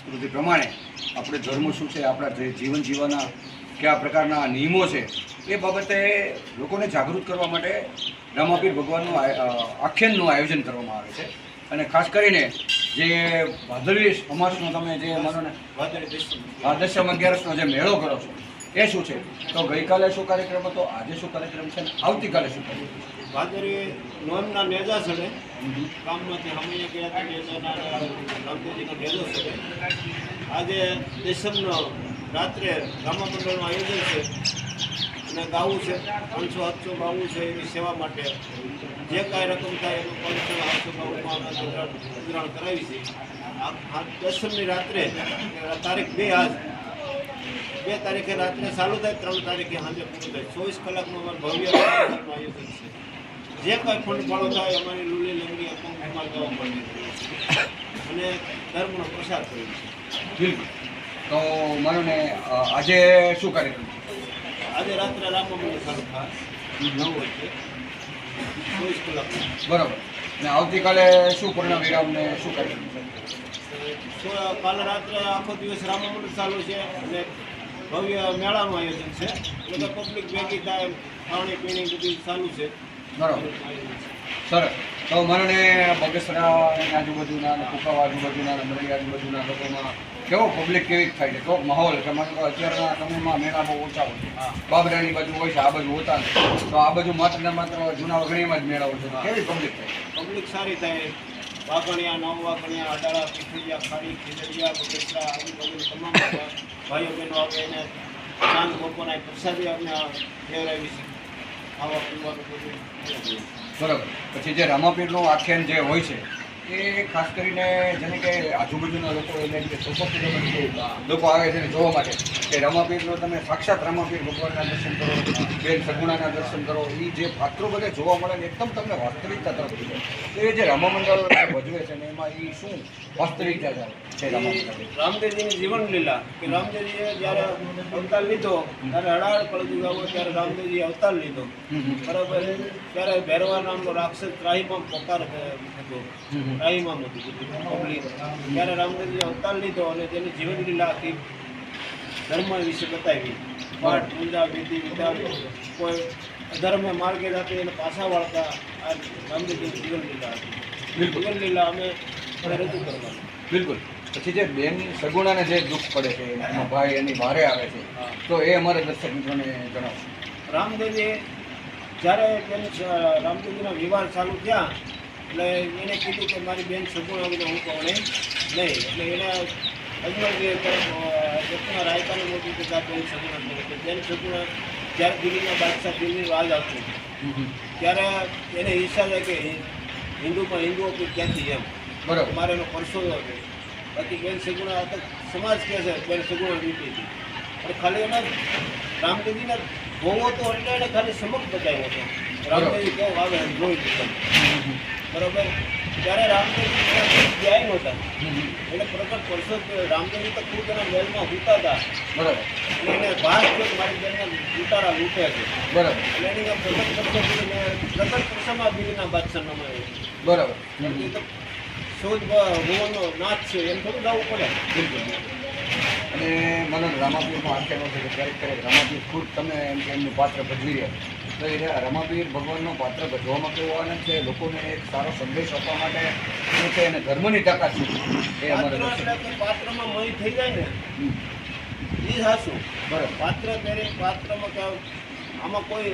સંસ્કૃતિ પ્રમાણે આપણે ધર્મ શું છે, આપણા જે જીવન જીવવાના કયા પ્રકારના નિયમો છે એ બાબતે લોકોને જાગૃત કરવા માટે રામાપીર ભગવાનનું આખ્યાનનું આયોજન કરવામાં આવે છે. અને ખાસ કરીને જે ભાદરવી અમાસનો તમે જે માનો ને દશમ 11નો જે મેળો કરો છો એ શું છે? તો ગઈકાલે શું કાર્યક્રમ હતો, આજે શું કાર્યક્રમ છે, આવતીકાલે શું કાર્યક્રમ છે? ભાદરવી નોમના નેજા ચડે ગામમાંથી હમણાં ગયા હતા નેજાના રામદેવજીનો નેજો ચડે. આજે દશમનો રાત્રે રામા મંડળનું આયોજન છે અને ગાવું છે 500-700 ગાવું છે એની સેવા માટે જે કાંઈ રકમ થાય એનું 500-700 ગાવુંમાં ગુજરાન કરાવી છે. આ દશમની રાત્રે તારીખ 2 તારીખે રાત્રે ચાલુ થાય, 3 તારીખે સાંજે પૂરું થાય. 24 કલાકનું અમારું ભવ્ય આયોજન છે. જે કાંઈ ફંડ ફાળો થાય અમારી લીલી લંગડી અપંગમાં જવા પડે અને ધર્મનો પ્રસાર કર્યો છે. બિલકુલ. તો માનો ને આજે શું કાર્યક્રમ છે? આજે રાત્રે રામ મંદિર ચાલુ થાય 9 વાગે 24 કલાક. બરાબર. ને આવતીકાલે શું પૂર્ણ વિરામ ને શું કાર્યક્રમ છે? કાલે રાત્રે આખો દિવસ રામ મંદિર ચાલુ છે અને ભવ્ય મેળાનું આયોજન છે. એટલે પબ્લિક ભેગી થાય, ખાણી પીણી બધી ચાલુ છે. બરાબર, સરસ. તો મને બગસરા આજુબાજુના કુકાવા આજુબાજુના નમરી આજુબાજુના લોકોમાં કેવો પબ્લિક કેવી થાય છે, કેવો માહોલ છે? મને તો અત્યારના સમયમાં મેળા બહુ ઓછા હોય છે, બાબરાની બાજુ હોય છે, આ બાજુ હોતા નથી. તો આ બાજુ માત્ર ને માત્ર જૂના વગણીમાં જ મેળા હોય છે. કેવી પબ્લિક થાય? પબ્લિક સારી થાય. વાઘણિયા, નવ વાઘણિયા, અડાળા, પીઠિયા, ખાડી, ખીજડિયા, બગસરા આજુબાજુ તમામ ભાઈઓ બહેનો આવે એને સાંજ બપોરના પ્રસાદી અમને લેવડાવી છે. ખાવા પીવાનું બધું બરાબર. પછી જે રામાપીરનું આખ્યાન જે હોય છે એ ખાસ કરીને જેને કે આજુબાજુના લોકો એટલે કે સોસાયટી લોકો આવે છે જોવા માટે કે રામાપીરનો તમે સાક્ષાત રામાપીર ભગવાનના દર્શન કરો, બેન સગુણાના દર્શન કરો, એ જે પાત્રો બધે જોવા મળે ને એકદમ તમને વાસ્તવિકતા તરફ લઈ જાય. તો એ જે રામા મંડળ ભજવે છે ને એમાં એ શું વાસ્તવિકતા છે રામા મંડળ? રામદેવજીની જીવન લીલા કે રામદેવજીએ જ્યારે અવતાર લીધો ત્યારે અડાળ કળજુગ આવ્યો ત્યારે રામદેવજીએ અવતાર લીધો. બરાબર. ત્યારે ભૈરવા નામનો રાક્ષસ ત્રાહિમામ પોકાર હતો, ત્રાહિમામ હતું પબ્લિક. ત્યારે રામદેવજીએ અવતાર લીધો અને તેની જીવન લીલા આખી ધર્મ વિશે બતાવી. પાઠ, પૂજા, વિધિ, વિધાન, કોઈ અધર્મ માર્ગે જાતે એને પાછા વાળતા આ રામદેવજીની જીવન લીલા હતી. જીવન લીલા અમે રજૂ કરવાનું. બિલકુલ. પછી જે બેન સગુણાને જે દુઃખ પડે છે, એમાં ભાઈ એની વારે આવે છે, તો એ અમારા દર્શક મિત્રોને જણાવશો. રામદેવજી જ્યારે બેન રામદેવજીના વિવાહ ચાલુ થયા એટલે એને કીધું કે મારી બેન સગુણા વિના હું કહું નહીં. એટલે એને અજમલજીએ એકના રાયકાને મોકલી કે બેન સગુણા કરે. બેન સગુણા જ્યારે દિલ્હીના બાદશાહ દિલ્હી રાજ આવતું ત્યારે એને ઈચ્છા છે કે હિન્દુમાં હિન્દુઓ ક્યાંથી એમ બરાબર મારે એનો પરસો છે. બાકી બેન સગુણા સમાજ કહે છે બેન સગુણા વીતી હતી. અને ખાલી એના રામદેવજીના ભોવો તો એટલે એને ખાલી સમક્ષ બતાવ્યો હતો. રામદેવજી કેવો આવે જોઈ દીધો. બરાબર. ત્યારે રામદેવજી જાય નહોતા એટલે પ્રકટ પરસો રામદેવજી તો ખુદ એના મહેલમાં સૂતા હતા. બરાબર. અને એને ભાસ થયો મારી બેનના ઉતારા લૂંટે છે. બરાબર. એટલે એની પ્રકટ પરસોમાં દિલ્હીના બાદશાહનો મળ્યો. બરાબર. શોધ ભુવનનો નાથ છે એમ થોડું ગાવું પડે. બિલકુલ. અને મને રામાપીરનો આખ્યાનો છે કે ક્યારેક રામાપીર ખુદ તમે એમ કે એમનું પાત્ર ભજવી રહ્યા તો એ રામાપીર ભગવાનનું પાત્ર ભજવામાં કેવું આનંદ છે, લોકોને એક સારો સંદેશ આપવા માટે શું છે અને ધર્મની તાકાત શું છે એ અમારે પાત્રમાં મય થઈ જાય ને એ સાચું. બરાબર. પાત્ર ત્યારે પાત્રમાં આમાં કોઈ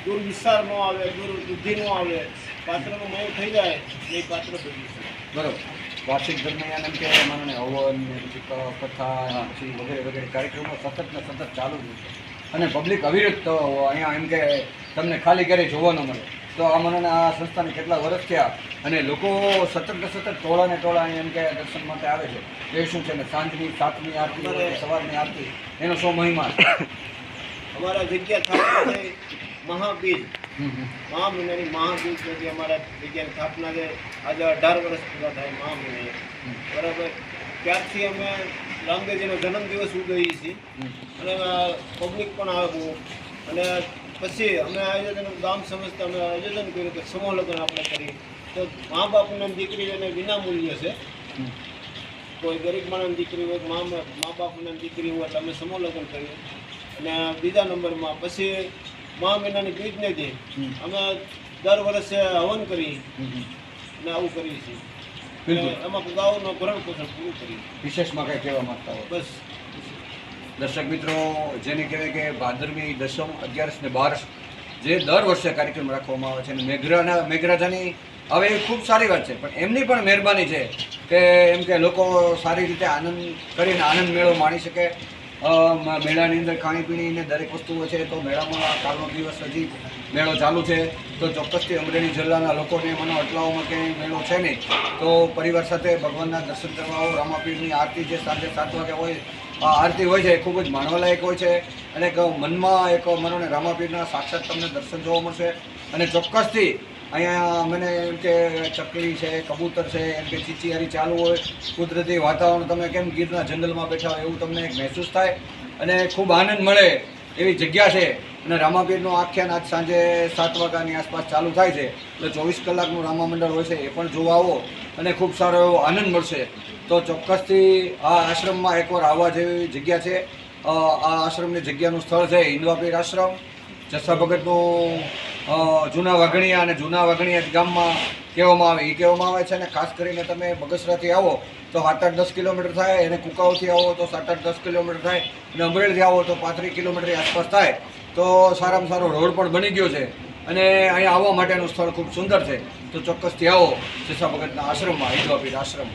દુર્વિચાર ન આવે, દુર્બુદ્ધિ ન આવે. પાત્રનો મય થઈ જાય એ પાત્ર ભજવી છે. બરાબર. વાર્ષિક દરમિયાન એમ કે માનો ને હવન ને પછી કથા પછી વગેરે વગેરે કાર્યક્રમો સતત ને સતત ચાલુ જ છે અને પબ્લિક અવિરત તો અહીંયા એમ કે તમને ખાલી ક્યારેય જોવા ન મળે. તો આ મને આ સંસ્થાને કેટલા વર્ષ થયા અને લોકો સતત ને સતત ટોળા ને ટોળા એમ કે દર્શન માટે આવે છે. એ શું છે ને સાંજની 7ની આરતી હોય, સવારની આરતી, એનો શું મહિમા છે? અમારા જગ્યા સ્થાપના છે મહાબીજ, મહા મહિનાની મહાબીજ પછી અમારા જગ્યાની સ્થાપના છે. આજે 18 વર્ષ પૂરા થાય મહા મહિને. બરાબર. ત્યારથી અમે રામદેવજીનો જન્મદિવસ ઉજવીએ છીએ અને પબ્લિક પણ આવે બહુ. અને પછી અમે આયોજન ગામ સમજતા અમે આયોજન કર્યું કે સમૂહ લગ્ન આપણે કરીએ તો મા બાપને દીકરીઓને વિનામૂલ્ય છે. કોઈ ગરીબ માણસની દીકરી હોય, મા બાપની દીકરી હોય એટલે અમે સમૂહ લગ્ન કરીએ. અને બીજા નંબરમાં પછી મહા મહિનાની બીજનેથી અમે દર વર્ષે હવન કરી અને આવું કરીએ છીએ. બિલકુલ. અને એમાં ગાઉનું ભરણ પોષણ પૂરું કરીએ. વિશેષમાં કંઈ કહેવા માંગતા હોય? બસ દર્શક મિત્રો, જેને કહેવાય કે ભાદરવી દસમ, 11 ને 12 જે દર વર્ષે કાર્યક્રમ રાખવામાં આવે છે અને મેઘરાજાની હવે એ ખૂબ સારી વાત છે, પણ એમની પણ મહેરબાની છે કે એમ કે લોકો સારી રીતે આનંદ કરીને આનંદ મેળો માણી શકે. મેળાની અંદર ખાણીપીણી ને દરેક વસ્તુઓ છે, તો મેળામાં કાલનો દિવસ હજી મેળો ચાલુ છે, તો ચોક્કસથી અમરેલી જિલ્લાના લોકોને મને અટલાવમાં ક્યાંય મેળો છે નહીં, તો પરિવાર સાથે ભગવાનના દર્શન કરવા આવો. રામાપીરની આરતી જે સાંજે 7 વાગે હોય, આ આરતી હોય છે એ ખૂબ જ માણવાલાયક હોય છે અને એક મનમાં એક મનોને રામાપીરના સાક્ષાત તમને દર્શન જોવા મળશે. અને ચોક્કસથી અહીંયા મને એમ કે ચકલી છે, કબૂતર છે, એમ કે ચીચિયારી ચાલુ હોય, કુદરતી વાતાવરણ, તમે કેમ ગીરના જંગલમાં બેઠા હોય એવું તમને એક મહેસૂસ થાય અને ખૂબ આનંદ મળે એવી જગ્યા છે. અને રામાપીરનું આખ્યાન આજ સાંજે 7 વાગ્યાની આસપાસ ચાલુ થાય છે, એટલે 24 કલાકનું રામા મંડળ હોય છે, એ પણ જોવા આવો અને ખૂબ સારો એવો આનંદ મળશે. તો ચોક્કસથી આ આશ્રમમાં એકવાર આવવા જેવી જગ્યા છે. આ આશ્રમની જગ્યાનું સ્થળ છે હિન્દવાપીર આશ્રમ, જસ્સા ભગતનું જૂના વાઘણીયા અને જૂના વાઘણીયા ગામમાં કહેવામાં આવે એ કહેવામાં આવે છે. અને ખાસ કરીને તમે બગસરાથી આવો તો 7-8-10 કિલોમીટર થાય, અને કુકાઓથી આવો તો 7-8-10 કિલોમીટર થાય, અને અમરેલીથી આવો તો 35 કિલોમીટરની આસપાસ થાય. તો સારામાં સારો રોડ પણ બની ગયો છે અને અહીંયા આવવા માટેનું સ્થળ ખૂબ સુંદર છે. તો ચોક્કસથી આવો જસ્સા ભગતના આશ્રમમાં, હિન્દવાપીર આશ્રમ.